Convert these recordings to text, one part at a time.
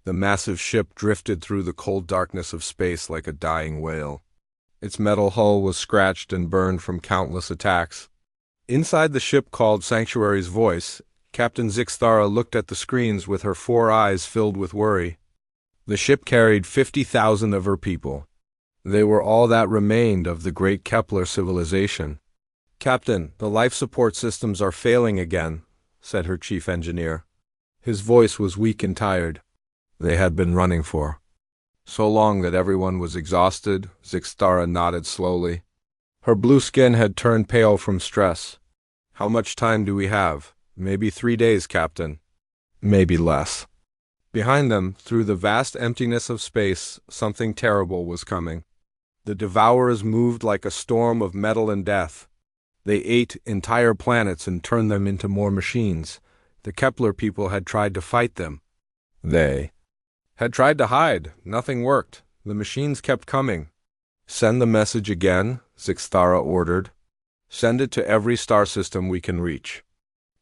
The massive ship drifted through the cold darkness of space like a dying whale. Its metal hull was scratched and burned from countless attacks. Inside the ship called Sanctuary's voice, Captain Zixthara looked at the screens with her 4 eyes filled with worry. The ship carried 50,000 of her people. They were all that remained of the great Kepler civilization. "Captain, the life support systems are failing again," said her chief engineer. His voice was weak and tired. They had been running for so long that everyone was exhausted. Zixthara nodded slowly. Her blue skin had turned pale from stress. "How much time do we have?" "Maybe 3 days, Captain." "Maybe less." Behind them, through the vast emptiness of space, something terrible was coming. The Devourers moved like a storm of metal and death. They ate entire planets and turned them into more machines. The Kepler people had tried to fight them. They had tried to hide. Nothing worked. The machines kept coming. "Send the message again," Zixthara ordered. "Send it to every star system we can reach.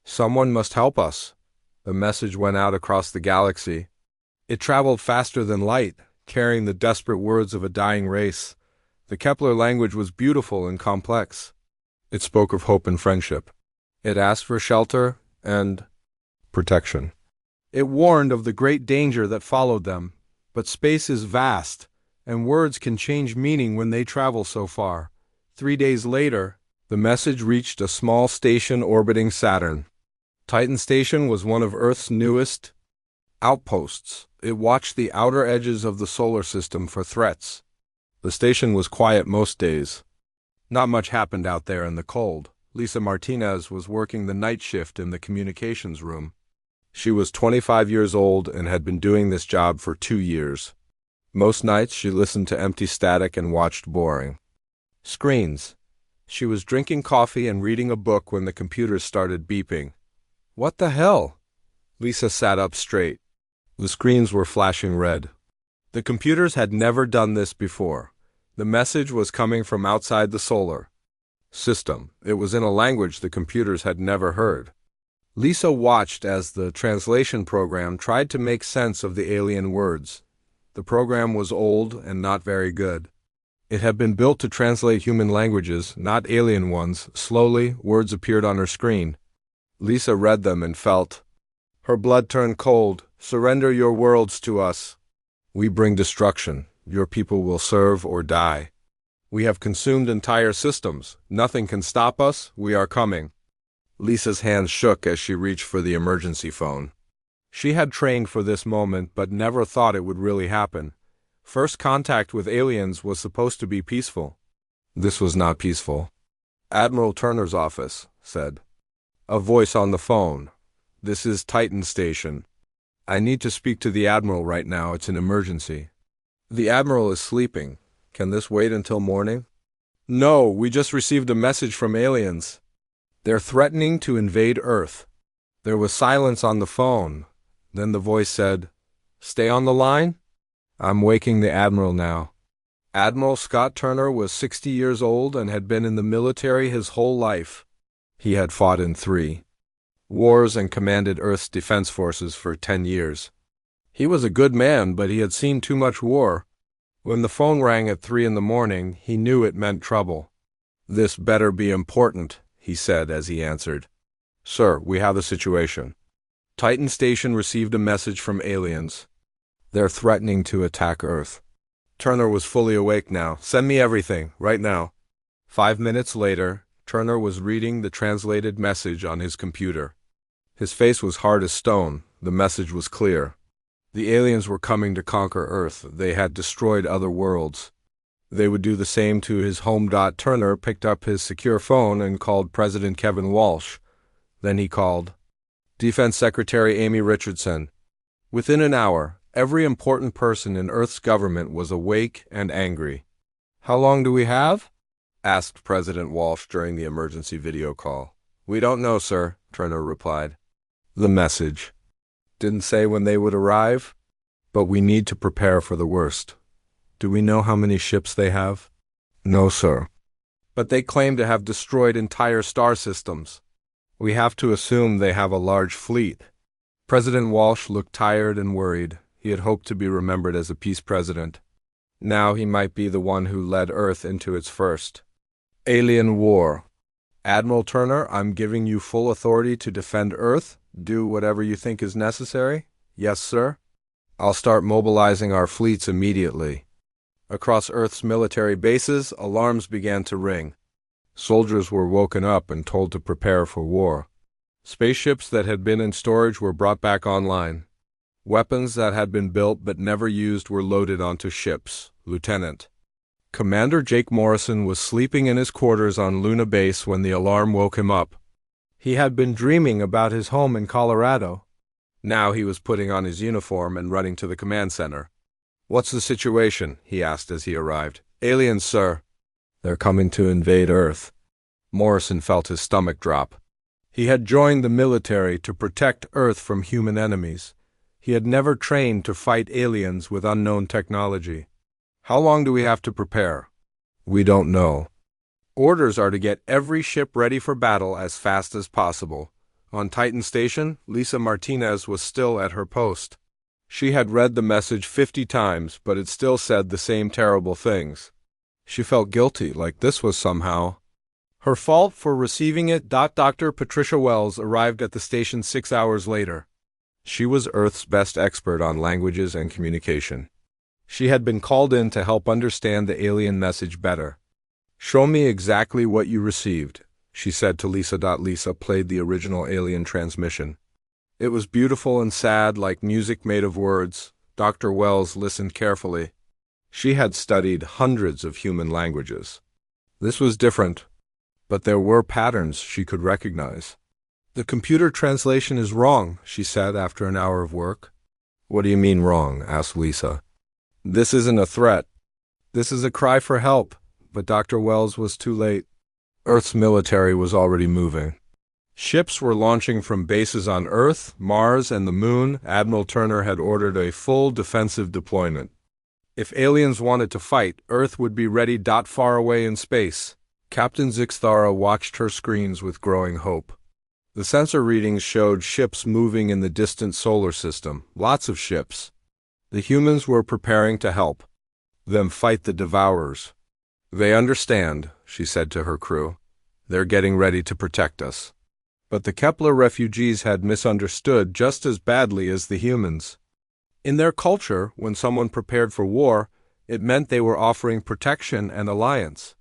Someone must help us." The message went out across the galaxy. It traveled faster than light, carrying the desperate words of a dying race. The Kepler language was beautiful and complex. It spoke of hope and friendship. It asked for shelter and protection. It warned of the great danger that followed them. But space is vast, and words can change meaning when they travel so far. 3 days later, the message reached a small station orbiting Saturn. Titan Station was one of Earth's newest outposts. It watched the outer edges of the solar system for threats. The station was quiet most days. Not much happened out there in the cold. Lisa Martinez was working the night shift in the communications room. She was 25 years old and had been doing this job for 2 years. Most nights she listened to empty static and watched boring screens. She was drinking coffee and reading a book when the computers started beeping. "What the hell?" Lisa sat up straight. The screens were flashing red. The computers had never done this before. The message was coming from outside the solar system. It was in a language the computers had never heard. Lisa watched as the translation program tried to make sense of the alien words. The program was old and not very good. It had been built to translate human languages, not alien ones. Slowly, words appeared on her screen. Lisa read them and felt her blood turn cold. "Surrender your worlds to us. We bring destruction. Your people will serve or die. We have consumed entire systems. Nothing can stop us. We are coming." Lisa's hands shook as she reached for the emergency phone. She had trained for this moment but never thought it would really happen. First contact with aliens was supposed to be peaceful. This was not peaceful. "Admiral Turner's office," said a voice on the phone. "This is Titan Station. I need to speak to the Admiral right now. It's an emergency." "The Admiral is sleeping. Can this wait until morning?" "No, we just received a message from aliens. They're threatening to invade Earth." There was silence on the phone. Then the voice said, "Stay on the line? I'm waking the Admiral now." Admiral Scott Turner was 60 years old and had been in the military his whole life. He had fought in 3 wars and commanded Earth's defense forces for 10 years. He was a good man, but he had seen too much war. When the phone rang at 3 in the morning, he knew it meant trouble. "This better be important," he said as he answered. "Sir, we have a situation. Titan Station received a message from aliens. They're threatening to attack Earth." Turner was fully awake now. "Send me everything, right now." 5 minutes later, Turner was reading the translated message on his computer. His face was hard as stone. The message was clear. The aliens were coming to conquer Earth. They had destroyed other worlds. They would do the same to his home. Turner picked up his secure phone and called President Kevin Walsh. Then he called Defense Secretary Amy Richardson. Within an hour, every important person in Earth's government was awake and angry. "How long do we have?" asked President Walsh during the emergency video call. "We don't know, sir," Turner replied. The message didn't say when they would arrive, but we need to prepare for the worst. "Do we know how many ships they have?" "No, sir. But they claim to have destroyed entire star systems. We have to assume they have a large fleet." President Walsh looked tired and worried. He had hoped to be remembered as a peace president. Now he might be the one who led Earth into its first alien war. Admiral Turner, I'm giving you full authority to defend Earth. Do whatever you think is necessary. Yes, sir. I'll start mobilizing our fleets immediately. Across Earth's military bases, alarms began to ring. Soldiers were woken up and told to prepare for war. Spaceships that had been in storage were brought back online. Weapons that had been built but never used were loaded onto ships. Lieutenant Commander Jake Morrison was sleeping in his quarters on Luna Base when the alarm woke him up. He had been dreaming about his home in Colorado. Now he was putting on his uniform and running to the command center. What's the situation? He asked as he arrived. Aliens, sir. They're coming to invade Earth. Morrison felt his stomach drop. He had joined the military to protect Earth from human enemies. He had never trained to fight aliens with unknown technology. How long do we have to prepare? We don't know. Orders are to get every ship ready for battle as fast as possible. On Titan Station, Lisa Martinez was still at her post. She had read the message 50 times, but it still said the same terrible things. She felt guilty, like this was somehow her fault for receiving it. Dr. Patricia Wells arrived at the station 6 hours later. She was Earth's best expert on languages and communication. She had been called in to help understand the alien message better. Show me exactly what you received, she said to Lisa. Lisa played the original alien transmission. It was beautiful and sad, like music made of words. Dr. Wells listened carefully. She had studied hundreds of human languages. This was different, but there were patterns she could recognize. The computer translation is wrong, she said after an hour of work. What do you mean wrong? Asked Lisa. This isn't a threat. This is a cry for help, but Dr. Wells was too late. Earth's military was already moving. Ships were launching from bases on Earth, Mars, and the Moon. Admiral Turner had ordered a full defensive deployment. If aliens wanted to fight, Earth would be ready. Far away in space. Captain Zixthara watched her screens with growing hope. The sensor readings showed ships moving in the distant solar system. Lots of ships. The humans were preparing to help them fight the Devourers. They understand, she said to her crew. They're getting ready to protect us. But the Kepler refugees had misunderstood just as badly as the humans. In their culture, when someone prepared for war, it meant they were offering protection and alliance.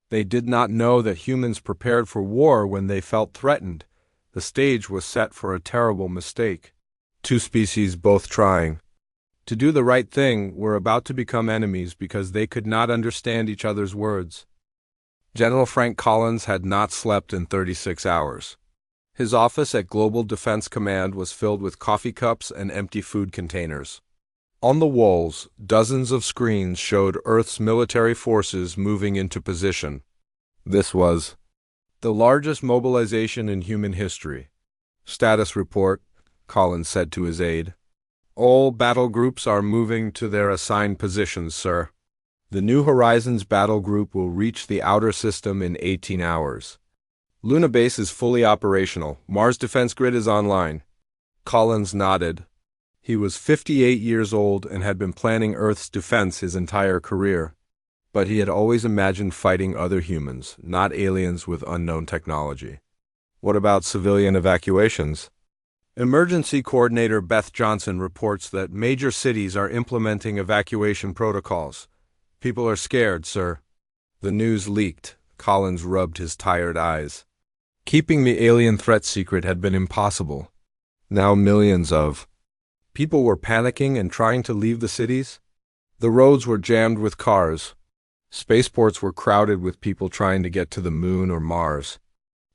They did not know that humans prepared for war when they felt threatened. The stage was set for a terrible mistake. Two species both trying to do the right thing were about to become enemies because they could not understand each other's words. General Frank Collins had not slept in 36 hours. His office at Global Defense Command was filled with coffee cups and empty food containers. On the walls, dozens of screens showed Earth's military forces moving into position. This was the largest mobilization in human history. Status report, Collins said to his aide. All battle groups are moving to their assigned positions, sir. The New Horizons battle group will reach the outer system in 18 hours. Luna Base is fully operational. Mars Defense Grid is online. Collins nodded. He was 58 years old and had been planning Earth's defense his entire career. But he had always imagined fighting other humans, not aliens with unknown technology. What about civilian evacuations? Emergency Coordinator Beth Johnson reports that major cities are implementing evacuation protocols. People are scared, sir. The news leaked. Collins rubbed his tired eyes. Keeping the alien threat secret had been impossible. Now millions of people were panicking and trying to leave the cities. The roads were jammed with cars. Spaceports were crowded with people trying to get to the Moon or Mars.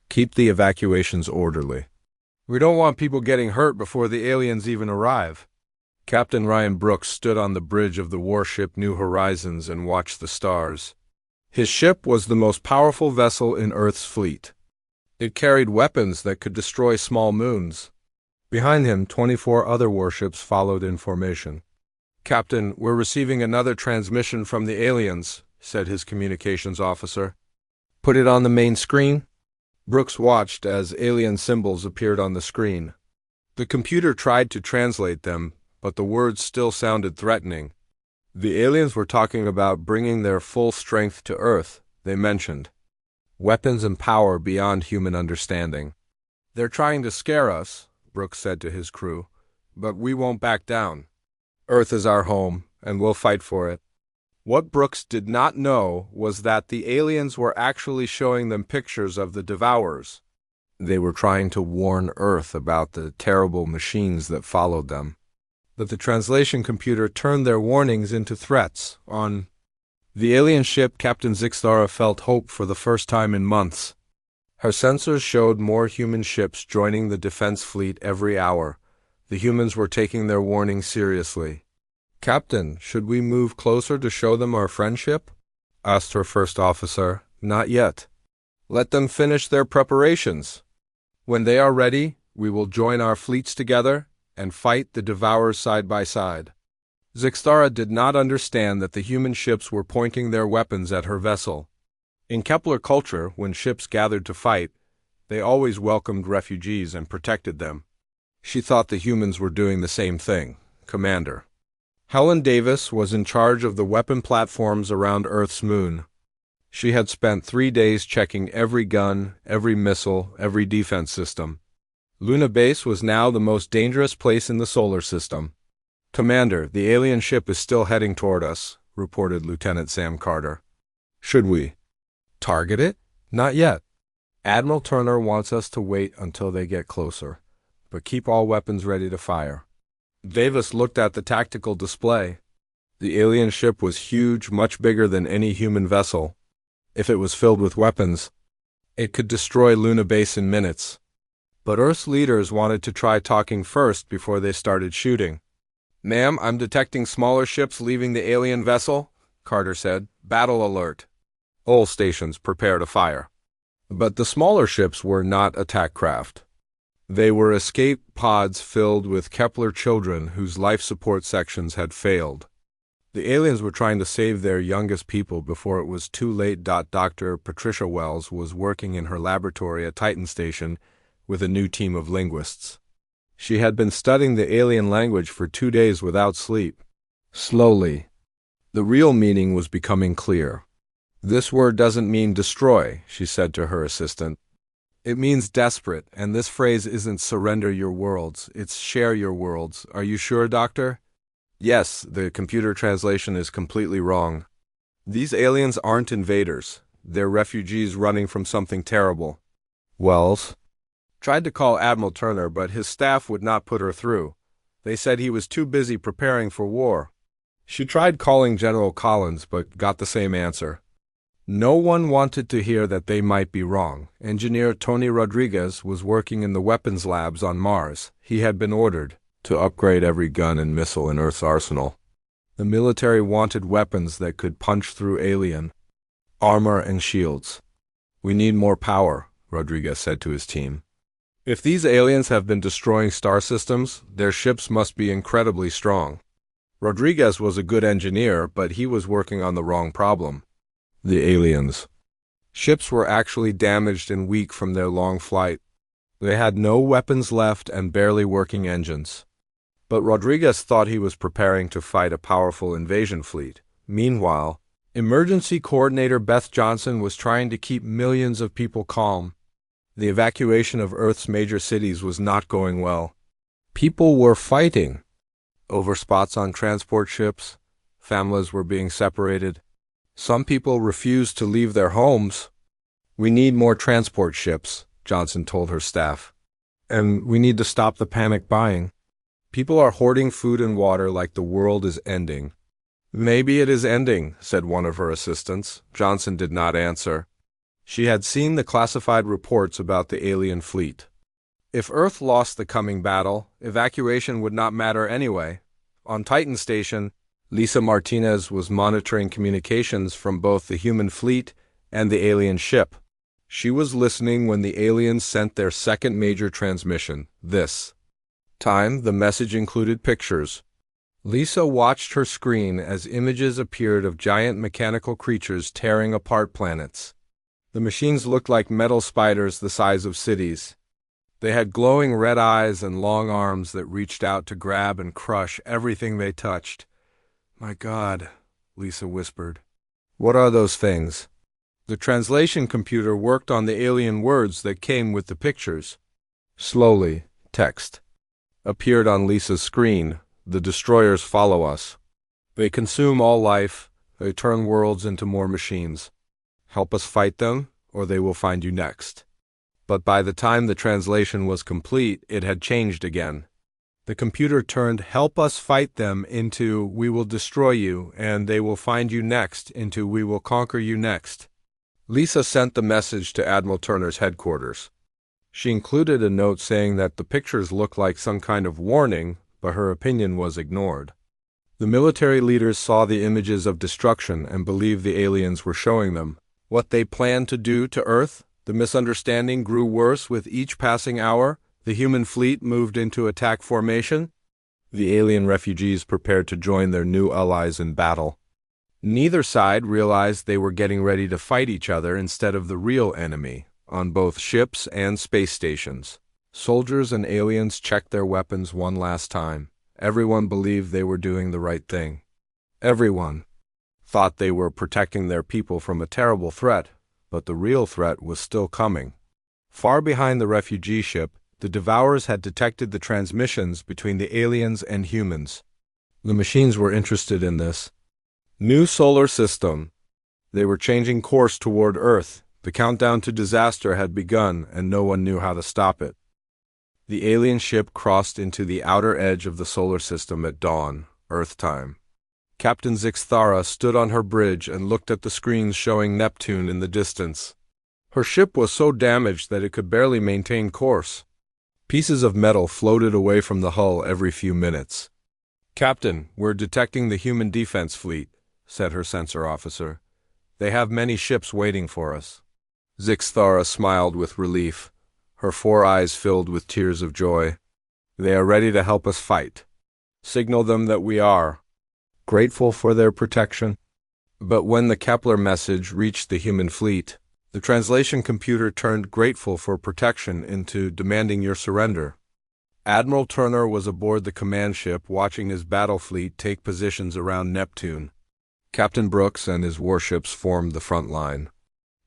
Keep the evacuations orderly. We don't want people getting hurt before the aliens even arrive. Captain Ryan Brooks stood on the bridge of the warship New Horizons and watched the stars. His ship was the most powerful vessel in Earth's fleet. It carried weapons that could destroy small moons. Behind him, 24 other warships followed in formation. Captain, we're receiving another transmission from the aliens, said his communications officer. Put it on the main screen. Brooks watched as alien symbols appeared on the screen. The computer tried to translate them, but the words still sounded threatening. The aliens were talking about bringing their full strength to Earth, they mentioned. Weapons and power beyond human understanding. "They're trying to scare us," Brooks said to his crew, "but we won't back down. Earth is our home, and we'll fight for it." What Brooks did not know was that the aliens were actually showing them pictures of the Devourers. They were trying to warn Earth about the terrible machines that followed them. But the translation computer turned their warnings into threats. On the alien ship, Captain Zixthara felt hope for the first time in months. Her sensors showed more human ships joining the defense fleet every hour. The humans were taking their warning seriously. "Captain, should we move closer to show them our friendship?" asked her first officer. "Not yet. Let them finish their preparations. When they are ready, we will join our fleets together and fight the Devourers side by side." Zixthara did not understand that the human ships were pointing their weapons at her vessel. In Kepler culture, when ships gathered to fight, they always welcomed refugees and protected them. She thought the humans were doing the same thing. Commander Helen Davis was in charge of the weapon platforms around Earth's moon. She had spent 3 days checking every gun, every missile, every defense system. Luna Base was now the most dangerous place in the solar system. "Commander, the alien ship is still heading toward us," reported Lieutenant Sam Carter. "Should we target it?" "Not yet. Admiral Turner wants us to wait until they get closer, but keep all weapons ready to fire." Davis looked at the tactical display. The alien ship was huge, much bigger than any human vessel. If it was filled with weapons, it could destroy Luna Base in minutes. But Earth's leaders wanted to try talking first before they started shooting. "Ma'am, I'm detecting smaller ships leaving the alien vessel," Carter said. "Battle alert. All stations prepare to fire." But the smaller ships were not attack craft. They were escape pods filled with Kepler children whose life support sections had failed. The aliens were trying to save their youngest people before it was too late. Dr. Patricia Wells was working in her laboratory at Titan Station with a new team of linguists. She had been studying the alien language for 2 days without sleep. Slowly, the real meaning was becoming clear. "This word doesn't mean destroy," she said to her assistant. "It means desperate, and this phrase isn't surrender your worlds, it's share your worlds. Are you sure, Doctor?" "Yes, the computer translation is completely wrong. These aliens aren't invaders. They're refugees running from something terrible." Wells tried to call Admiral Turner, but his staff would not put her through. They said he was too busy preparing for war. She tried calling General Collins, but got the same answer. No one wanted to hear that they might be wrong. Engineer Tony Rodriguez was working in the weapons labs on Mars. He had been ordered to upgrade every gun and missile in Earth's arsenal. The military wanted weapons that could punch through alien armor and shields. "We need more power," Rodriguez said to his team. "If these aliens have been destroying star systems, their ships must be incredibly strong." Rodriguez was a good engineer, but he was working on the wrong problem. The aliens' ships were actually damaged and weak from their long flight. They had no weapons left and barely working engines. But Rodriguez thought he was preparing to fight a powerful invasion fleet. Meanwhile, Emergency Coordinator Beth Johnson was trying to keep millions of people calm. The evacuation of Earth's major cities was not going well. People were fighting over spots on transport ships. Families were being separated. Some people refused to leave their homes. "We need more transport ships," Johnson told her staff. "And we need to stop the panic buying. People are hoarding food and water like the world is ending." "Maybe it is ending," said one of her assistants. Johnson did not answer. She had seen the classified reports about the alien fleet. If Earth lost the coming battle, evacuation would not matter anyway. On Titan Station, Lisa Martinez was monitoring communications from both the human fleet and the alien ship. She was listening when the aliens sent their second major transmission. This time, the message included pictures. Lisa watched her screen as images appeared of giant mechanical creatures tearing apart planets. The machines looked like metal spiders the size of cities. They had glowing red eyes and long arms that reached out to grab and crush everything they touched. "My God," Lisa whispered. "What are those things?" The translation computer worked on the alien words that came with the pictures. Slowly, text appeared on Lisa's screen. "The destroyers follow us. They consume all life. They turn worlds into more machines. Help us fight them, or they will find you next." But by the time the translation was complete, it had changed again. The computer turned "help us fight them" into "we will destroy you, and they will find you next" into "we will conquer you next." Lisa sent the message to Admiral Turner's headquarters. She included a note saying that the pictures looked like some kind of warning, but her opinion was ignored. The military leaders saw the images of destruction and believed the aliens were showing them what they planned to do to Earth. The misunderstanding grew worse with each passing hour. The human fleet moved into attack formation. The alien refugees prepared to join their new allies in battle. Neither side realized they were getting ready to fight each other instead of the real enemy, on both ships and space stations. Soldiers and aliens checked their weapons one last time. Everyone believed they were doing the right thing. Everyone thought they were protecting their people from a terrible threat, but the real threat was still coming. Far behind the refugee ship, the Devourers had detected the transmissions between the aliens and humans. The machines were interested in this new solar system. They were changing course toward Earth. The countdown to disaster had begun, and no one knew how to stop it. The alien ship crossed into the outer edge of the solar system at dawn, Earth time. Captain Zixthara stood on her bridge and looked at the screens showing Neptune in the distance. Her ship was so damaged that it could barely maintain course. Pieces of metal floated away from the hull every few minutes. "Captain, we're detecting the human defense fleet," said her sensor officer. "They have many ships waiting for us." Zixthara smiled with relief. Her 4 eyes filled with tears of joy. "They are ready to help us fight. Signal them that we are grateful for their protection." But when the Kepler message reached the human fleet, the translation computer turned "grateful for protection" into "demanding your surrender." Admiral Turner was aboard the command ship watching his battle fleet take positions around Neptune. Captain Brooks and his warships formed the front line.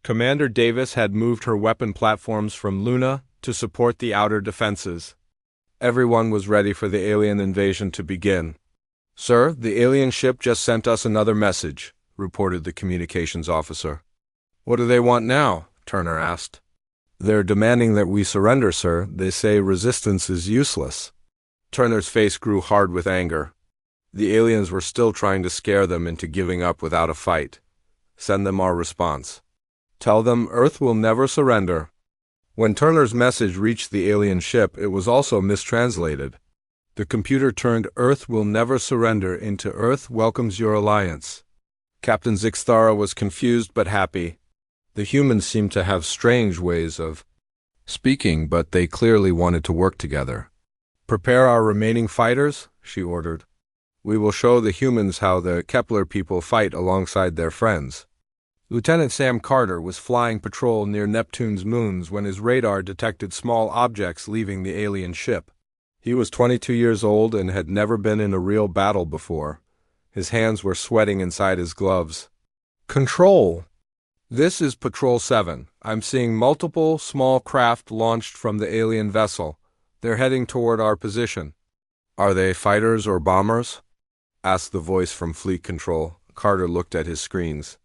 Commander Davis had moved her weapon platforms from Luna to support the outer defenses. Everyone was ready for the alien invasion to begin. "Sir, the alien ship just sent us another message," reported the communications officer. "What do they want now?" Turner asked. "They're demanding that we surrender, sir. They say resistance is useless." Turner's face grew hard with anger. The aliens were still trying to scare them into giving up without a fight. "Send them our response. Tell them Earth will never surrender." When Turner's message reached the alien ship, it was also mistranslated. The computer turned "Earth will never surrender" into "Earth welcomes your alliance." Captain Zixthara was confused but happy. The humans seemed to have strange ways of speaking, but they clearly wanted to work together. "Prepare our remaining fighters," she ordered. "We will show the humans how the Kepler people fight alongside their friends." Lieutenant Sam Carter was flying patrol near Neptune's moons when his radar detected small objects leaving the alien ship. He was 22 years old and had never been in a real battle before. His hands were sweating inside his gloves. "Control! This is Patrol 7. I'm seeing multiple small craft launched from the alien vessel. They're heading toward our position." "Are they fighters or bombers?" asked the voice from Fleet Control. Carter looked at his screens.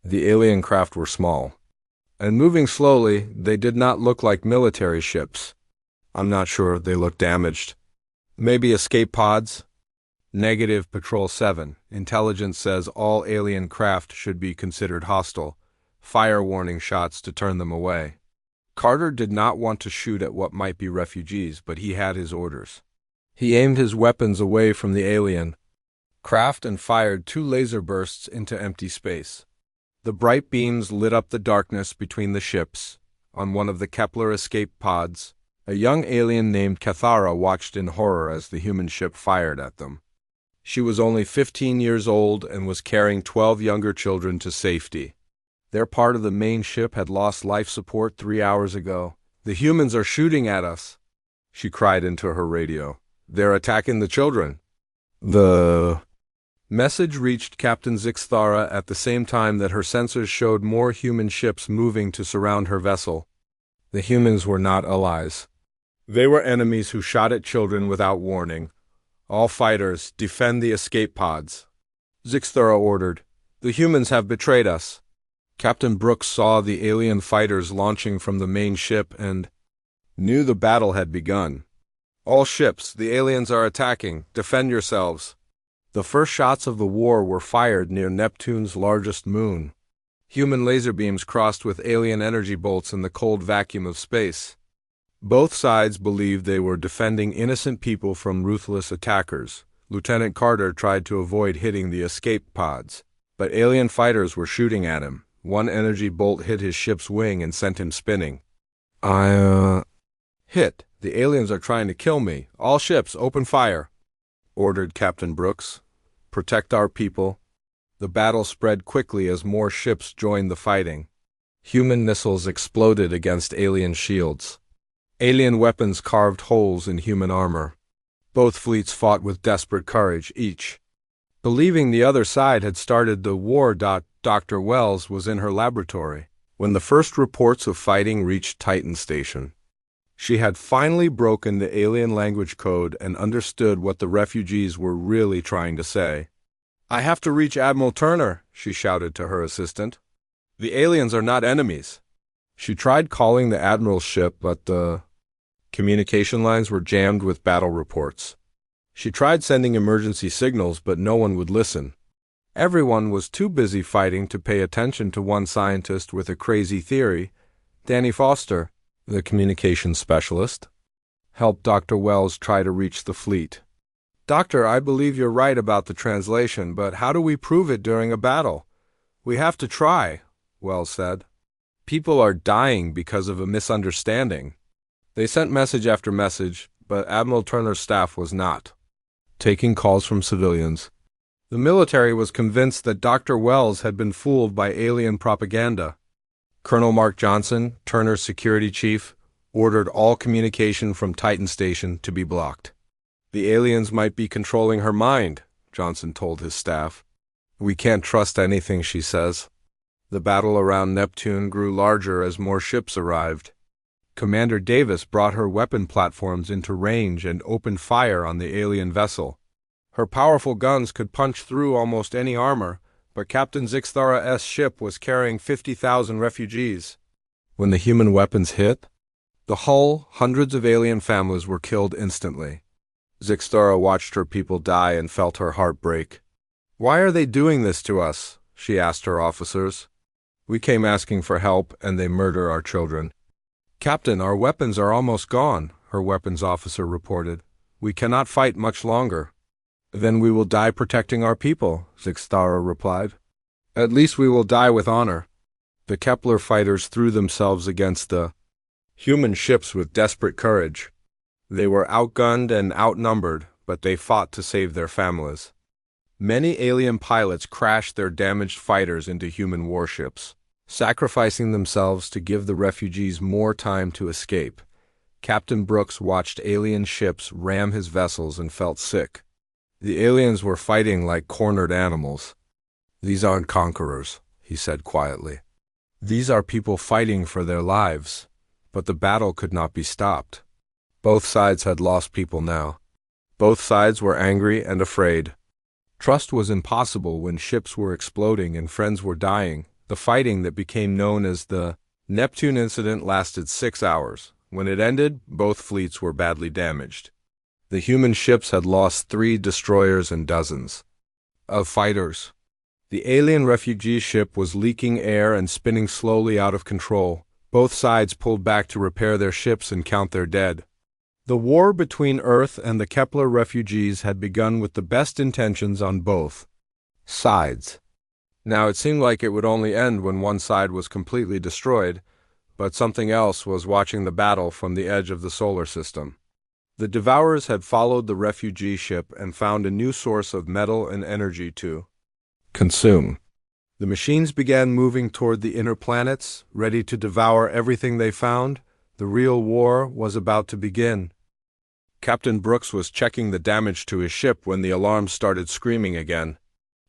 The alien craft were small and moving slowly. They did not look like military ships. "I'm not sure. They look damaged." "Maybe escape pods?" "Negative, Patrol 7. Intelligence says all alien craft should be considered hostile. Fire warning shots to turn them away." Carter did not want to shoot at what might be refugees, but he had his orders. He aimed his weapons away from the alien craft and fired 2 laser bursts into empty space. The bright beams lit up the darkness between the ships. On one of the Kepler escape pods, a young alien named Cathara watched in horror as the human ship fired at them. She was only 15 years old and was carrying 12 younger children to safety. Their part of the main ship had lost life support 3 hours ago. The humans are shooting at us, she cried into her radio. They're attacking the children. The message reached Captain Zixthara at the same time that her sensors showed more human ships moving to surround her vessel. The humans were not allies. They were enemies who shot at children without warning. All fighters, defend the escape pods, Zixthara ordered. The humans have betrayed us. Captain Brooks saw the alien fighters launching from the main ship and knew the battle had begun. All ships, the aliens are attacking. Defend yourselves. The first shots of the war were fired near Neptune's largest moon. Human laser beams crossed with alien energy bolts in the cold vacuum of space. Both sides believed they were defending innocent people from ruthless attackers. Lieutenant Carter tried to avoid hitting the escape pods, but alien fighters were shooting at him. One energy bolt hit his ship's wing and sent him spinning. Hit. The aliens are trying to kill me. All ships, open fire, ordered Captain Brooks. Protect our people. The battle spread quickly as more ships joined the fighting. Human missiles exploded against alien shields. Alien weapons carved holes in human armor. Both fleets fought with desperate courage, each believing the other side had started the war. Dr. Wells was in her laboratory when the first reports of fighting reached Titan Station. She had finally broken the alien language code and understood what the refugees were really trying to say. I have to reach Admiral Turner, she shouted to her assistant. The aliens are not enemies. She tried calling the Admiral's ship, but the communication lines were jammed with battle reports. She tried sending emergency signals, but no one would listen. Everyone was too busy fighting to pay attention to one scientist with a crazy theory. Danny Foster, the communications specialist, helped Dr. Wells try to reach the fleet. Doctor, I believe you're right about the translation, but how do we prove it during a battle? We have to try, Wells said. People are dying because of a misunderstanding. They sent message after message, but Admiral Turner's staff was not taking calls from civilians. The military was convinced that Dr. Wells had been fooled by alien propaganda. Colonel Mark Johnson, Turner's security chief, ordered all communication from Titan Station to be blocked. The aliens might be controlling her mind, Johnson told his staff. We can't trust anything she says. The battle around Neptune grew larger as more ships arrived. Commander Davis brought her weapon platforms into range and opened fire on the alien vessel. Her powerful guns could punch through almost any armor, but Captain Zixthara's ship was carrying 50,000 refugees. When the human weapons hit the hull, hundreds of alien families were killed instantly. Zixthara watched her people die and felt her heart break. Why are they doing this to us? She asked her officers. We came asking for help, and they murder our children. Captain, our weapons are almost gone, her weapons officer reported. We cannot fight much longer. Then we will die protecting our people, Zixthara replied. At least we will die with honor. The Kepler fighters threw themselves against the human ships with desperate courage. They were outgunned and outnumbered, but they fought to save their families. Many alien pilots crashed their damaged fighters into human warships, sacrificing themselves to give the refugees more time to escape. Captain Brooks watched alien ships ram his vessels and felt sick. The aliens were fighting like cornered animals. These aren't conquerors, he said quietly. These are people fighting for their lives, but the battle could not be stopped. Both sides had lost people now. Both sides were angry and afraid. Trust was impossible when ships were exploding and friends were dying. The fighting that became known as the Neptune incident lasted 6 hours. When it ended, both fleets were badly damaged. The human ships had lost 3 destroyers and dozens of fighters. The alien refugee ship was leaking air and spinning slowly out of control. Both sides pulled back to repair their ships and count their dead. The war between Earth and the Kepler refugees had begun with the best intentions on both sides. Now it seemed like it would only end when one side was completely destroyed, but something else was watching the battle from the edge of the solar system. The Devourers had followed the refugee ship and found a new source of metal and energy to consume. The machines began moving toward the inner planets, ready to devour everything they found. The real war was about to begin. Captain Brooks was checking the damage to his ship when the alarm started screaming again.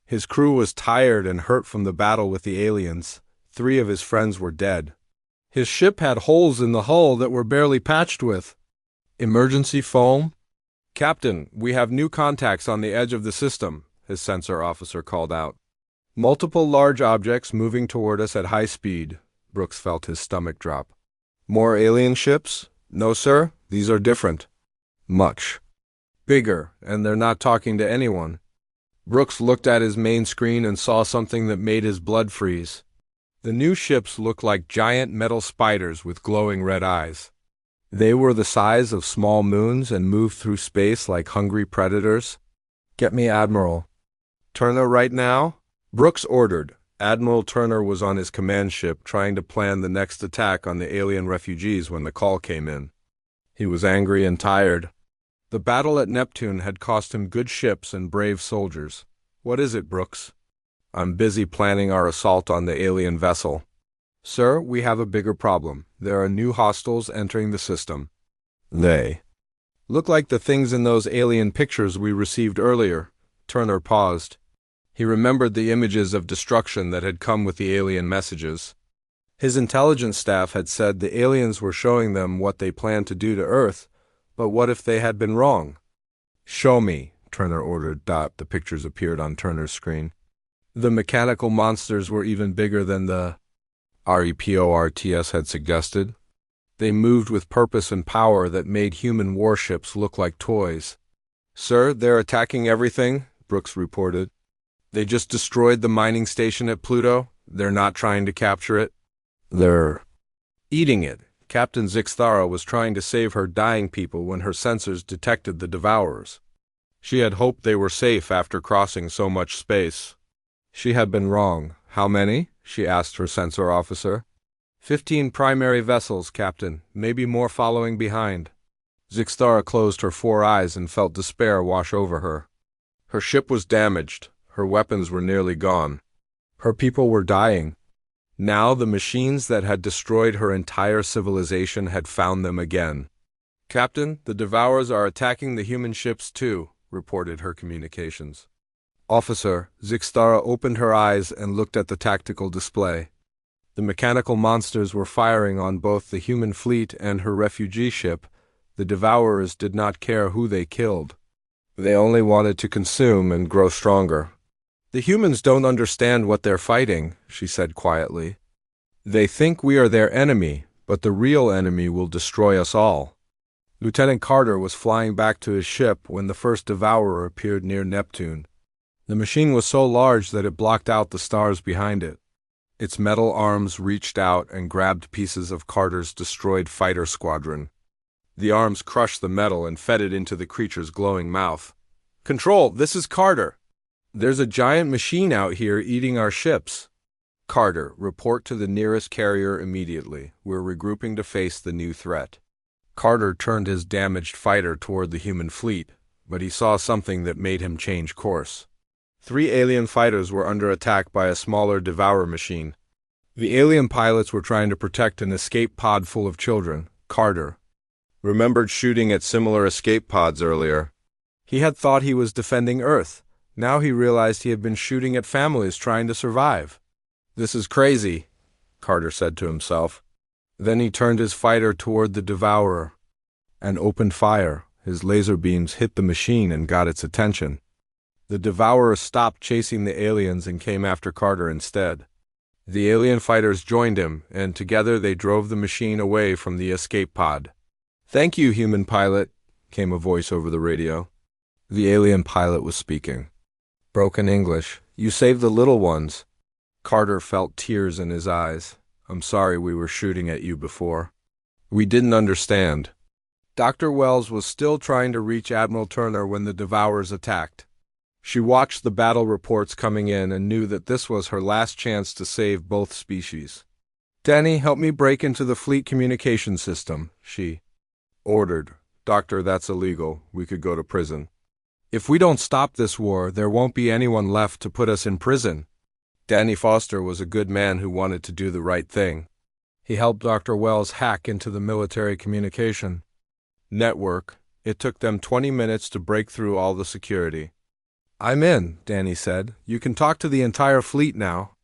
His crew was tired and hurt from the battle with the aliens. 3 of his friends were dead. His ship had holes in the hull that were barely patched with. Emergency foam? Captain, we have new contacts on the edge of the system, his sensor officer called out. Multiple large objects moving toward us at high speed. Brooks felt his stomach drop. More alien ships? No, sir, these are different. Much bigger, and they're not talking to anyone. Brooks looked at his main screen and saw something that made his blood freeze. The new ships looked like giant metal spiders with glowing red eyes. They were the size of small moons and moved through space like hungry predators. Get me Admiral Turner right now? Brooks ordered. Admiral Turner was on his command ship trying to plan the next attack on the alien refugees when the call came in. He was angry and tired. The battle at Neptune had cost him good ships and brave soldiers. What is it, Brooks? I'm busy planning our assault on the alien vessel. Sir, we have a bigger problem. There are new hostiles entering the system. They look like the things in those alien pictures we received earlier. Turner paused. He remembered the images of destruction that had come with the alien messages. His intelligence staff had said the aliens were showing them what they planned to do to Earth, but what if they had been wrong? Show me, Turner ordered. The pictures appeared on Turner's screen. The mechanical monsters were even bigger than the REPORTS had suggested. They moved with purpose and power that made human warships look like toys. Sir, they're attacking everything, Brooks reported. They just destroyed the mining station at Pluto. They're not trying to capture it. They're eating it. Captain Zixthara was trying to save her dying people when her sensors detected the Devourers. She had hoped they were safe after crossing so much space. She had been wrong. How many? She asked her sensor officer. 15 primary vessels, Captain. Maybe more following behind. Zixthara closed her 4 eyes and felt despair wash over her. Her ship was damaged. Her weapons were nearly gone. Her people were dying. Now the machines that had destroyed her entire civilization had found them again. Captain, the Devourers are attacking the human ships too, reported her communications. Officer, Zixthara opened her eyes and looked at the tactical display. The mechanical monsters were firing on both the human fleet and her refugee ship. The Devourers did not care who they killed. They only wanted to consume and grow stronger. The humans don't understand what they're fighting, she said quietly. They think we are their enemy, but the real enemy will destroy us all. Lieutenant Carter was flying back to his ship when the first Devourer appeared near Neptune. The machine was so large that it blocked out the stars behind it. Its metal arms reached out and grabbed pieces of Carter's destroyed fighter squadron. The arms crushed the metal and fed it into the creature's glowing mouth. Control, this is Carter. There's a giant machine out here eating our ships. Carter, report to the nearest carrier immediately. We're regrouping to face the new threat. Carter turned his damaged fighter toward the human fleet, but he saw something that made him change course. 3 alien fighters were under attack by a smaller Devourer machine. The alien pilots were trying to protect an escape pod full of children. Carter remembered shooting at similar escape pods earlier. He had thought he was defending Earth. Now he realized he had been shooting at families trying to survive. This is crazy, Carter said to himself. Then he turned his fighter toward the Devourer and opened fire. His laser beams hit the machine and got its attention. The Devourer stopped chasing the aliens and came after Carter instead. The alien fighters joined him, and together they drove the machine away from the escape pod. Thank you, human pilot, came a voice over the radio. The alien pilot was speaking. Broken English. You saved the little ones. Carter felt tears in his eyes. I'm sorry we were shooting at you before. We didn't understand. Dr. Wells was still trying to reach Admiral Turner when the Devourers attacked. She watched the battle reports coming in and knew that this was her last chance to save both species. Danny, help me break into the fleet communication system, she ordered. Doctor, that's illegal. We could go to prison. If we don't stop this war, there won't be anyone left to put us in prison. Danny Foster was a good man who wanted to do the right thing. He helped Dr. Wells hack into the military communication network. It took them 20 minutes to break through all the security. "I'm in," Danny said. "You can talk to the entire fleet now."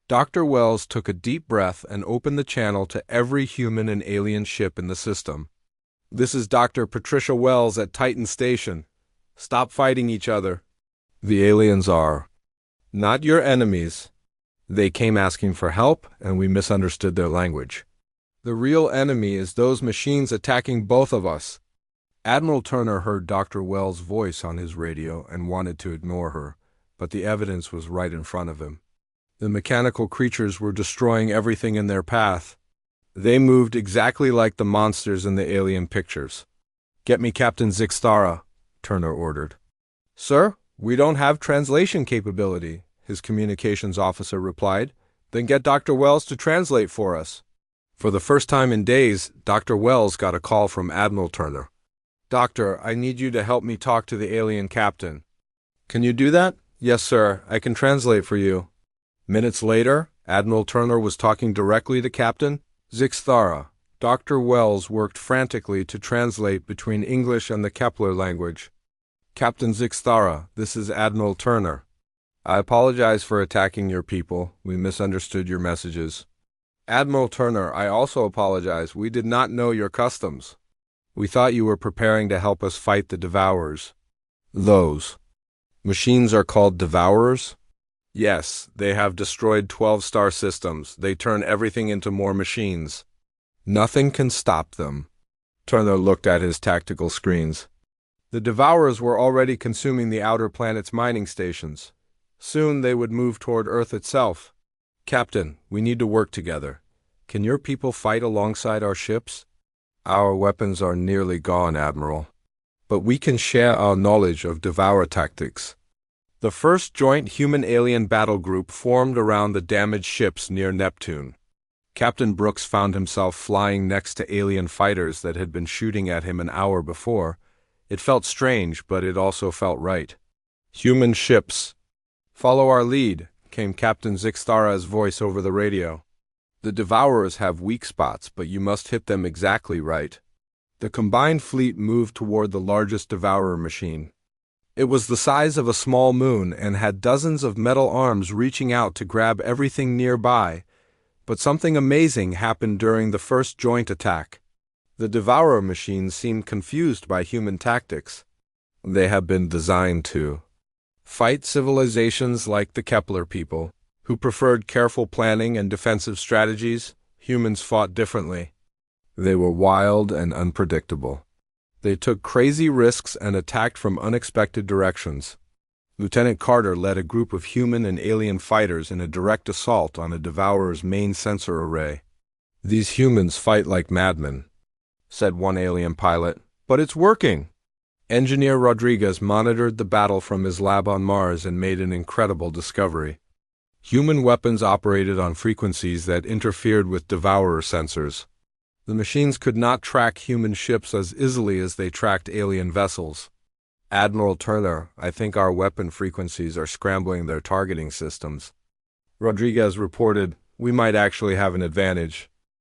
Dr. Wells took a deep breath and opened the channel to every human and alien ship in the system. "This is Dr. Patricia Wells at Titan Station. Stop fighting each other. The aliens are not your enemies. They came asking for help, and we misunderstood their language. The real enemy is those machines attacking both of us." Admiral Turner heard Dr. Wells' voice on his radio and wanted to ignore her, but the evidence was right in front of him. The mechanical creatures were destroying everything in their path. They moved exactly like the monsters in the alien pictures. "Get me Captain Zixtara," Turner ordered. "Sir, we don't have translation capability," his communications officer replied. "Then get Dr. Wells to translate for us." For the first time in days, Dr. Wells got a call from Admiral Turner. "Doctor, I need you to help me talk to the alien captain." "Can you do that?" "Yes, sir. I can translate for you." Minutes later, Admiral Turner was talking directly to Captain Zixtara. Dr. Wells worked frantically to translate between English and the Kepler language. "Captain Zixtara, this is Admiral Turner. I apologize for attacking your people. We misunderstood your messages." "Admiral Turner, I also apologize. We did not know your customs. We thought you were preparing to help us fight the Devourers." "Those machines are called Devourers?" "Yes, they have destroyed 12 star systems. They turn everything into more machines. Nothing can stop them." Turner looked at his tactical screens. The Devourers were already consuming the outer planet's mining stations. Soon they would move toward Earth itself. "Captain, we need to work together. Can your people fight alongside our ships?" "Our weapons are nearly gone, Admiral. But we can share our knowledge of Devourer tactics." The first joint human-alien battle group formed around the damaged ships near Neptune. Captain Brooks found himself flying next to alien fighters that had been shooting at him an hour before. It felt strange, but it also felt right. "Human ships, follow our lead," came Captain Zixtara's voice over the radio. "The Devourers have weak spots, but you must hit them exactly right." The combined fleet moved toward the largest Devourer machine. It was the size of a small moon and had dozens of metal arms reaching out to grab everything nearby. But something amazing happened during the first joint attack. The Devourer machines seemed confused by human tactics. They have been designed to fight civilizations like the Kepler people, who preferred careful planning and defensive strategies. Humans fought differently. They were wild and unpredictable. They took crazy risks and attacked from unexpected directions. Lieutenant Carter led a group of human and alien fighters in a direct assault on a Devourer's main sensor array. "These humans fight like madmen," said one alien pilot. "But it's working." Engineer Rodriguez monitored the battle from his lab on Mars and made an incredible discovery. Human weapons operated on frequencies that interfered with Devourer sensors. The machines could not track human ships as easily as they tracked alien vessels. "Admiral Turner, I think our weapon frequencies are scrambling their targeting systems," Rodriguez reported. "We might actually have an advantage."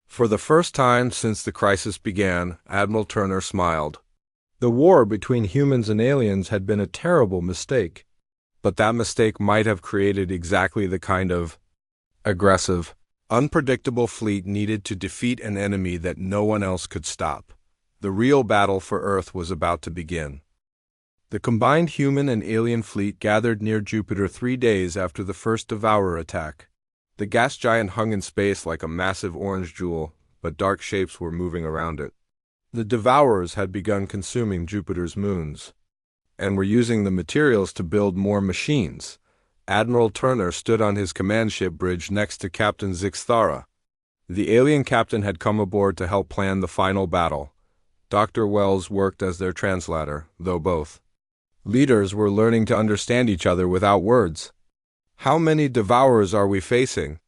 For the first time since the crisis began, Admiral Turner smiled. The war between humans and aliens had been a terrible mistake. But that mistake might have created exactly the kind of aggressive, unpredictable fleet needed to defeat an enemy that no one else could stop. The real battle for Earth was about to begin. The combined human and alien fleet gathered near Jupiter 3 days after the first Devourer attack. The gas giant hung in space like a massive orange jewel, but dark shapes were moving around it. The Devourers had begun consuming Jupiter's moons, and were using the materials to build more machines. Admiral Turner stood on his command ship bridge next to Captain Zixtara. The alien captain had come aboard to help plan the final battle. Dr. Wells worked as their translator, though both leaders were learning to understand each other without words. "How many Devourers are we facing?"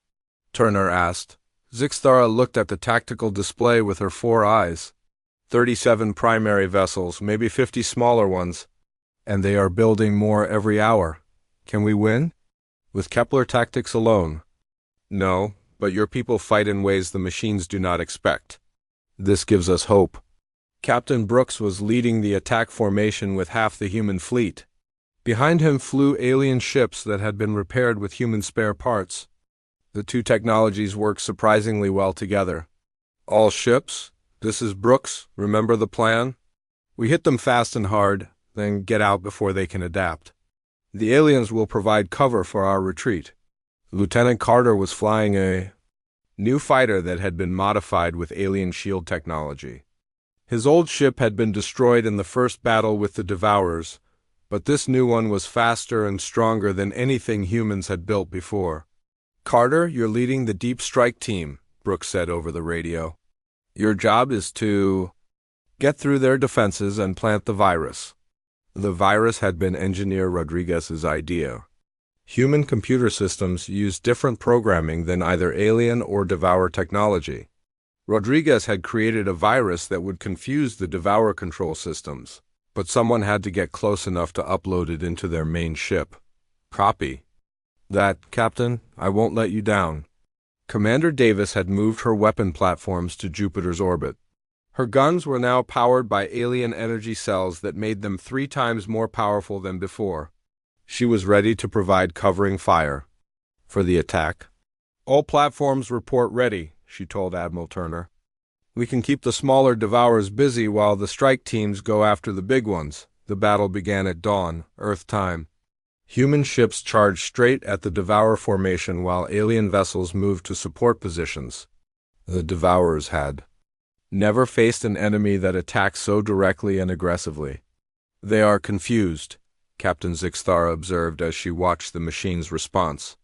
Turner asked. Zixtara looked at the tactical display with her 4 eyes. 37 primary vessels, maybe 50 smaller ones. And they are building more every hour. Can we win? With Kepler tactics alone? No, but your people fight in ways the machines do not expect. This gives us hope. Captain Brooks was leading the attack formation with half the human fleet. Behind him flew alien ships that had been repaired with human spare parts. The two technologies work surprisingly well together. All ships? This is Brooks. Remember the plan? We hit them fast and hard, then get out before they can adapt. The aliens will provide cover for our retreat. Lieutenant Carter was flying a new fighter that had been modified with alien shield technology. His old ship had been destroyed in the first battle with the Devourers, but this new one was faster and stronger than anything humans had built before. Carter, you're leading the Deep Strike team, Brooks said over the radio. Your job is to get through their defenses and plant the virus. The virus had been Engineer Rodriguez's idea. Human computer systems use different programming than either alien or Devourer technology. Rodriguez had created a virus that would confuse the Devourer control systems, but someone had to get close enough to upload it into their main ship. Copy that, Captain. I won't let you down. Commander Davis had moved her weapon platforms to Jupiter's orbit. Her guns were now powered by alien energy cells that made them 3 times more powerful than before. She was ready to provide covering fire for the attack. All platforms report ready, she told Admiral Turner. We can keep the smaller Devourers busy while the strike teams go after the big ones. The battle began at dawn, Earth time. Human ships charged straight at the Devourer formation while alien vessels moved to support positions. The Devourers had never faced an enemy that attacked so directly and aggressively. They are confused, Captain Zixthara observed as she watched the machine's response.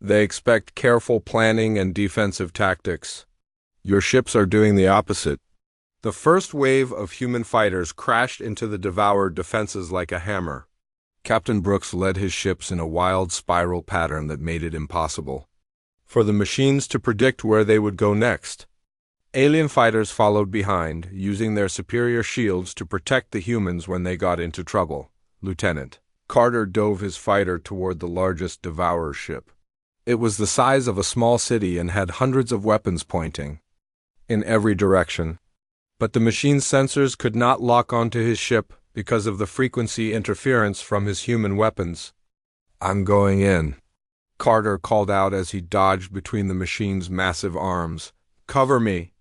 They expect careful planning and defensive tactics. Your ships are doing the opposite. The first wave of human fighters crashed into the Devourer defenses like a hammer. Captain Brooks led his ships in a wild spiral pattern that made it impossible for the machines to predict where they would go next. Alien fighters followed behind, using their superior shields to protect the humans when they got into trouble. Lieutenant Carter dove his fighter toward the largest Devourer ship. It was the size of a small city and had hundreds of weapons pointing in every direction. But the machine's sensors could not lock onto his ship because of the frequency interference from his human weapons. I'm going in, Carter called out as he dodged between the machine's massive arms. Cover me.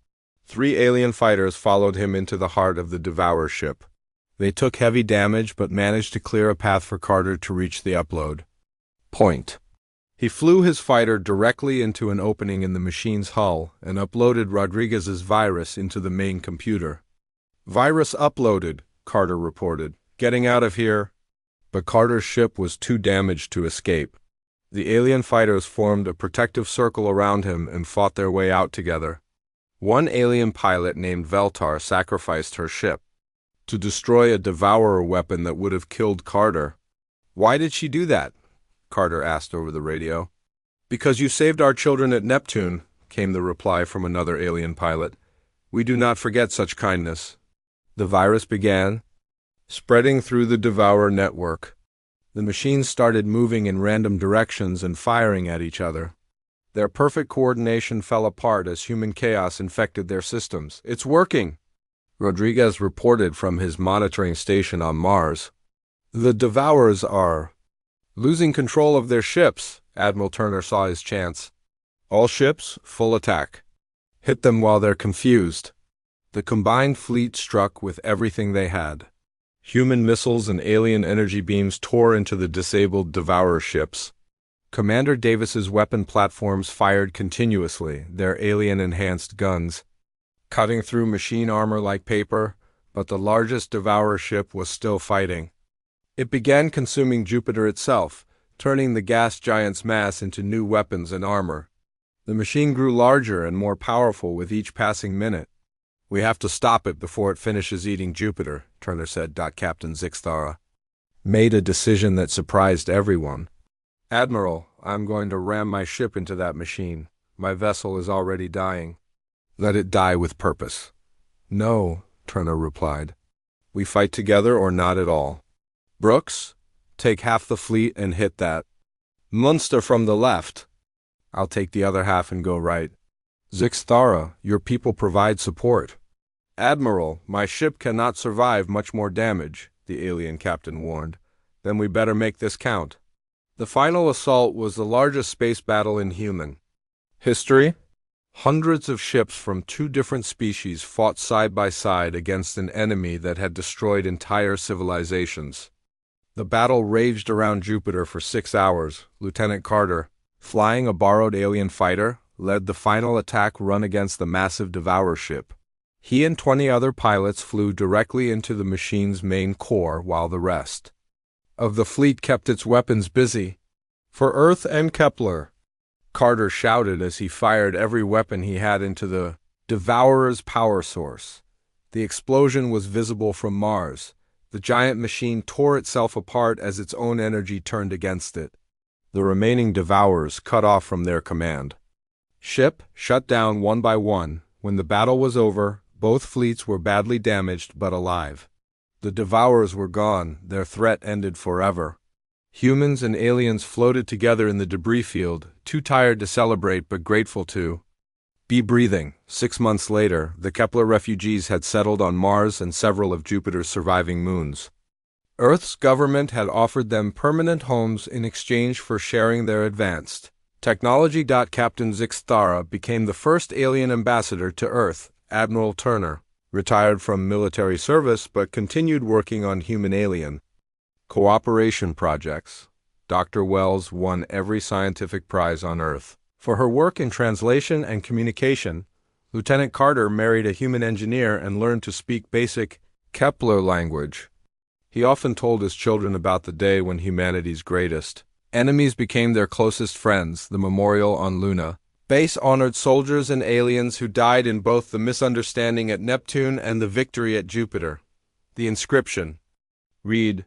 3 alien fighters followed him into the heart of the Devourer ship. They took heavy damage but managed to clear a path for Carter to reach the upload point. He flew his fighter directly into an opening in the machine's hull and uploaded Rodriguez's virus into the main computer. Virus uploaded, Carter reported. Getting out of here. But Carter's ship was too damaged to escape. The alien fighters formed a protective circle around him and fought their way out together. One alien pilot named Veltar sacrificed her ship to destroy a Devourer weapon that would have killed Carter. Why did she do that? Carter asked over the radio. Because you saved our children at Neptune, came the reply from another alien pilot. We do not forget such kindness. The virus began spreading through the Devourer network. The machines started moving in random directions and firing at each other. Their perfect coordination fell apart as human chaos infected their systems. It's working, Rodriguez reported from his monitoring station on Mars. The Devourers are losing control of their ships, Admiral Turner saw his chance. All ships, full attack. Hit them while they're confused. The combined fleet struck with everything they had. Human missiles and alien energy beams tore into the disabled Devourer ships. Commander Davis's weapon platforms fired continuously, their alien-enhanced guns cutting through machine armor like paper, but the largest Devourer ship was still fighting. It began consuming Jupiter itself, turning the gas giant's mass into new weapons and armor. The machine grew larger and more powerful with each passing minute. We have to stop it before it finishes eating Jupiter, Turner said. Captain Zixthara made a decision that surprised everyone. Admiral, I'm going to ram my ship into that machine. My vessel is already dying. Let it die with purpose. No, Turner replied. We fight together or not at all. Brooks, take half the fleet and hit that monster from the left. I'll take the other half and go right. Zixthara, your people provide support. Admiral, my ship cannot survive much more damage, the alien captain warned. Then we better make this count. The final assault was the largest space battle in human history. Hundreds of ships from 2 different species fought side by side against an enemy that had destroyed entire civilizations. The battle raged around Jupiter for 6 hours. Lieutenant Carter, flying a borrowed alien fighter, led the final attack run against the massive Devourer ship. He and 20 other pilots flew directly into the machine's main core while the rest of the fleet kept its weapons busy. For Earth and Kepler, Carter shouted as he fired every weapon he had into the Devourer's power source. The explosion was visible from Mars. The giant machine tore itself apart as its own energy turned against it. The remaining Devourers cut off from their command. Ship shut down one by one. When the battle was over, both fleets were badly damaged but alive. The Devourers were gone, their threat ended forever. Humans and aliens floated together in the debris field, too tired to celebrate but grateful to be breathing. 6 months later, the Kepler refugees had settled on Mars and several of Jupiter's surviving moons. Earth's government had offered them permanent homes in exchange for sharing their advanced technology. Captain Zixthara became the first alien ambassador to Earth. Admiral Turner retired from military service but continued working on human-alien cooperation projects. Dr. Wells won every scientific prize on Earth. For her work in translation and communication, Lieutenant Carter married a human engineer and learned to speak basic Kepler language. He often told his children about the day when humanity's greatest enemies became their closest friends. The memorial on Luna base honored soldiers and aliens who died in both the misunderstanding at Neptune and the victory at Jupiter. The inscription read,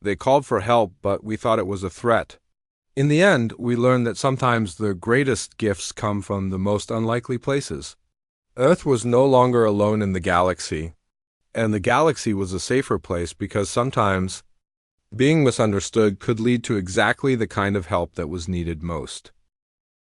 "They called for help, but we thought it was a threat." In the end, we learned that sometimes the greatest gifts come from the most unlikely places. Earth was no longer alone in the galaxy, and the galaxy was a safer place because sometimes being misunderstood could lead to exactly the kind of help that was needed most.